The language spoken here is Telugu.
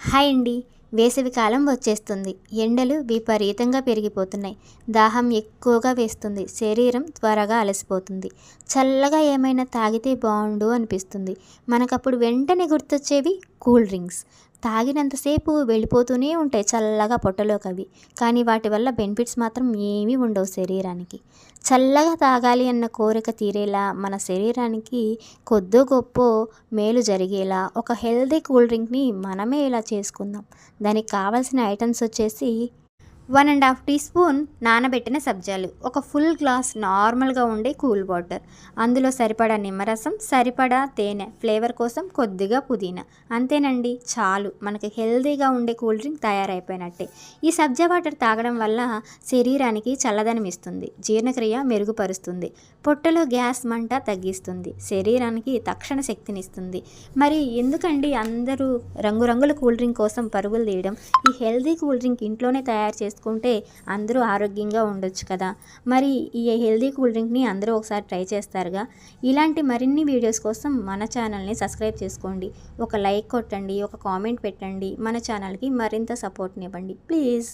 హాయ్ అండి. వేసవికాలం వచ్చేస్తుంది. ఎండలు విపరీతంగా పెరిగిపోతున్నాయి. దాహం ఎక్కువగా వేస్తుంది. శరీరం త్వరగా అలసిపోతుంది. చల్లగా ఏమైనా తాగితే బాగుండు అనిపిస్తుంది. మనకప్పుడు వెంటనే గుర్తొచ్చేవి కూల్ డ్రింక్స్. తాగినంతసేపు వెళ్ళిపోతూనే ఉంటాయి చల్లగా పొట్టలోకి అవి. కానీ వాటి వల్ల బెనిఫిట్స్ మాత్రం ఏమీ ఉండవు శరీరానికి. చల్లగా తాగాలి అన్న కోరిక తీరేలా, మన శరీరానికి కొద్దో గొప్పో మేలు జరిగేలా ఒక హెల్తీ కూల్ డ్రింక్ని మనమే ఇలా చేసుకుందాం. దానికి కావాల్సిన ఐటమ్స్ వచ్చేసి 1½ టీ స్పూన్ నానబెట్టిన సబ్జాలు, ఒక ఫుల్ గ్లాస్ నార్మల్గా ఉండే కూల్ వాటర్, అందులో సరిపడా నిమ్మరసం, సరిపడా తేనె, ఫ్లేవర్ కోసం కొద్దిగా పుదీనా. అంతేనండి, చాలు. మనకి హెల్తీగా ఉండే కూల్ డ్రింక్ తయారైపోయినట్టే. ఈ సబ్జా వాటర్ తాగడం వల్ల శరీరానికి చల్లదనం ఇస్తుంది, జీర్ణక్రియ మెరుగుపరుస్తుంది, పొట్టలో గ్యాస్ మంట తగ్గిస్తుంది, శరీరానికి తక్షణ శక్తినిస్తుంది. మరి ఎందుకండి అందరూ రంగురంగుల కూల్ డ్రింక్ కోసం పరుగులు తీయడం? ఈ హెల్తీ కూల్ డ్రింక్ ఇంట్లోనే తయారు చేసుకుంటే అందరూ ఆరోగ్యంగా ఉండొచ్చు కదా. మరి ఈ హెల్తీ కూల్ డ్రింక్ని అందరూ ఒకసారి ట్రై చేస్తారుగా. ఇలాంటి మరిన్ని వీడియోస్ కోసం మన ఛానల్ని సబ్స్క్రైబ్ చేసుకోండి. ఒక లైక్ కొట్టండి, ఒక కామెంట్ పెట్టండి. మన ఛానల్కి మరింత సపోర్ట్నివ్వండి ప్లీజ్.